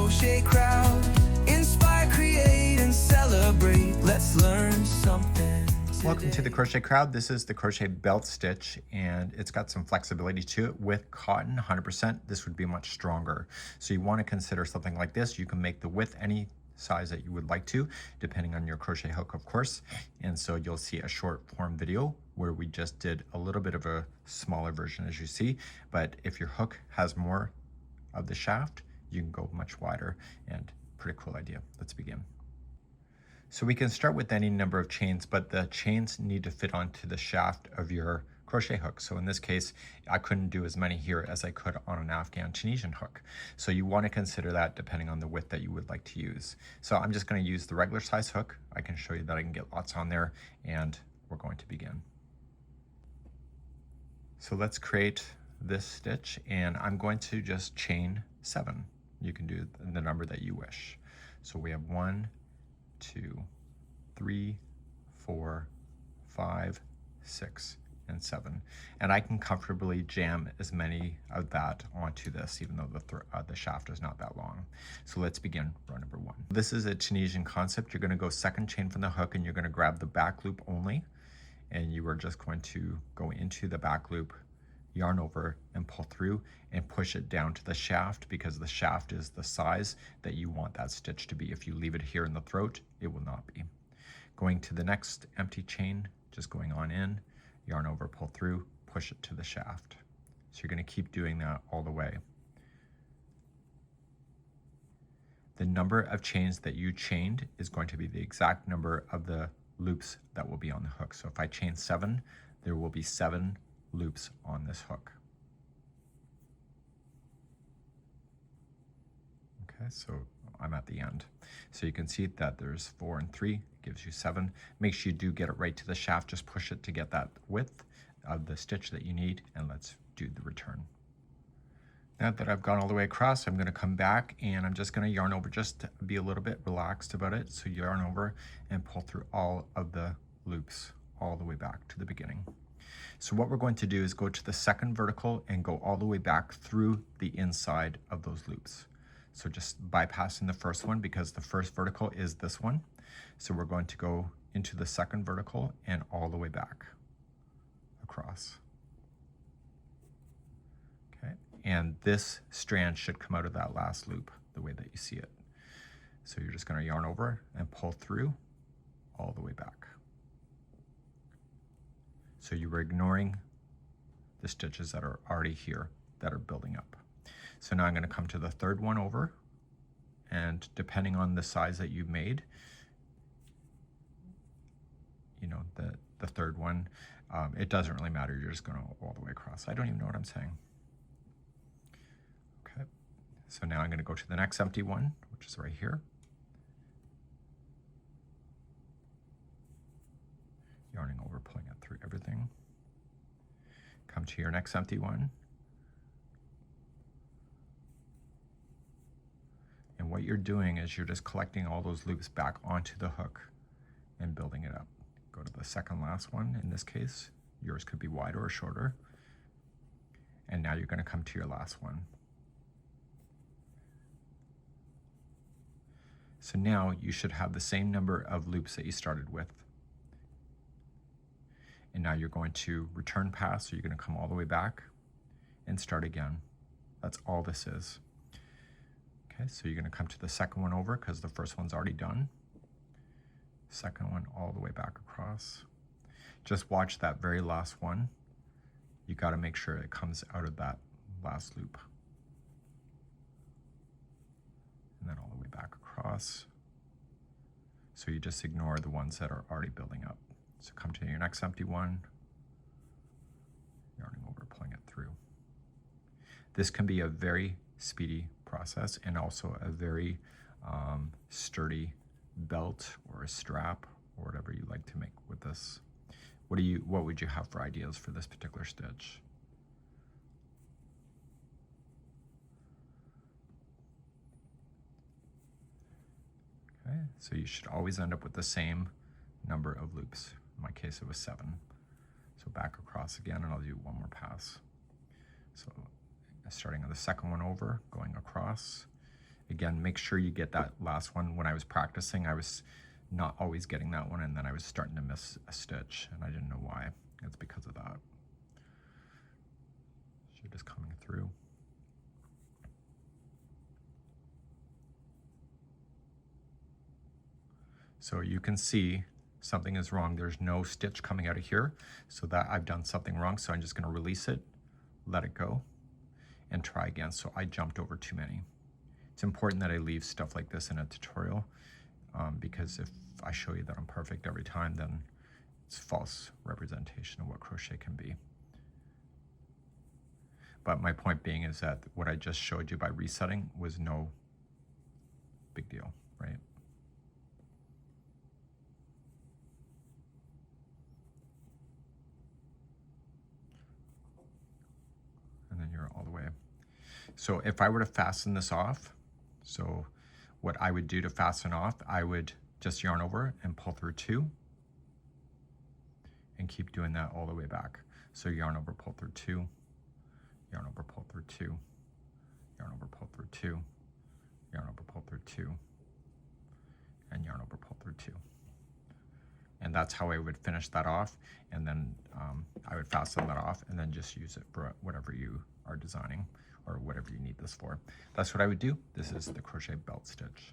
crochet crowd. Inspire, create, and celebrate. Let's learn something today. Welcome to the Crochet Crowd. This is the Crochet Belt Stitch, and it's got some flexibility to it. With cotton, 100%, this would be much stronger. So you want to consider something like this. You can make the width any size that you would like to, depending on your crochet hook, of course. And so you'll see a short form video where we just did a little bit of a smaller version, as you see. But if your hook has more of the shaft, you can go much wider, and pretty cool idea. Let's begin. So we can start with any number of chains, but the chains need to fit onto the shaft of your crochet hook. So in this case, I couldn't do as many here as I could on an Afghan Tunisian hook. So you want to consider that depending on the width that you would like to use. So I'm just going to use the regular size hook. I can show you that I can get lots on there, and we're going to begin. So let's create this stitch, and I'm going to just chain 7. You can do the number that you wish. So we have 1, 2, 3, 4, 5, 6, and 7. And I can comfortably jam as many of that onto this, even though the shaft is not that long. So let's begin row number 1. This is a Tunisian concept. You're going to go second chain from the hook, and you're going to grab the back loop only, and you are just going to go into the back loop, yarn over, and pull through and push it down to the shaft, because the shaft is the size that you want that stitch to be. If you leave it here in the throat, it will not be. Going to the next empty chain, just going on in, yarn over, pull through, push it to the shaft. So you're going to keep doing that all the way. The number of chains that you chained is going to be the exact number of the loops that will be on the hook. So if I chain 7, there will be 7 loops on this hook. Okay, so I'm at the end. So you can see that there's 4 and 3, gives you 7. Make sure you do get it right to the shaft. Just push it to get that width of the stitch that you need, and let's do the return. Now that I've gone all the way across, I'm going to come back, and I'm just going to yarn over, just to be a little bit relaxed about it. So yarn over and pull through all of the loops all the way back to the beginning. So what we're going to do is go to the second vertical and go all the way back through the inside of those loops. So just bypassing the first one, because the first vertical is this one. So we're going to go into the second vertical and all the way back across. Okay, and this strand should come out of that last loop the way that you see it. So you're just going to yarn over and pull through all the way back. So you were ignoring the stitches that are already here that are building up. So now I'm going to come to the third one over, and depending on the size that you've made, you know, the third one, it doesn't really matter. You're just going to all the way across. I don't even know what I'm saying. Okay, so now I'm going to go to the next empty one, which is right here. Yarning over, pulling it through everything. Come to your next empty one. And what you're doing is you're just collecting all those loops back onto the hook and building it up. Go to the second last one. In this case, yours could be wider or shorter. And now you're going to come to your last one. So now you should have the same number of loops that you started with. And now you're going to return pass, so you're going to come all the way back and start again. That's all this is. Okay, so you're going to come to the second one over, because the first one's already done. Second one all the way back across. Just watch that very last one. You got to make sure it comes out of that last loop. And then all the way back across. So you just ignore the ones that are already building up. So come to your next empty one, yarning over, pulling it through. This can be a very speedy process, and also a very sturdy belt or a strap, or whatever you like to make with this. What would you have for ideas for this particular stitch? Okay, so you should always end up with the same number of loops. In my case, it was 7. So back across again, and I'll do one more pass. So starting on the second one over, going across, Again, make sure you get that last one. When I was practicing, I was not always getting that one, and then I was starting to miss a stitch, and I didn't know why. It's because of that. So you're just coming through. So you can see something is wrong. There's no stitch coming out of here, so that I've done something wrong. So I'm just going to release it, let it go, and try again. So I jumped over too many. It's important that I leave stuff like this in a tutorial, because if I show you that I'm perfect every time, then it's false representation of what crochet can be. But my point being is that what I just showed you by resetting was no big deal, right? And then you're all the way. So if I were to fasten this off, so what I would do to fasten off, I would just yarn over and pull through 2 and keep doing that all the way back. So yarn over, pull through 2, yarn over, pull through 2, yarn over, pull through 2, yarn over, pull through 2, and yarn over, pull through 2. And that's how I would finish that off. And then I would fasten that off and then just use it for whatever you are designing or whatever you need this for. That's what I would do. This is the crochet belt stitch.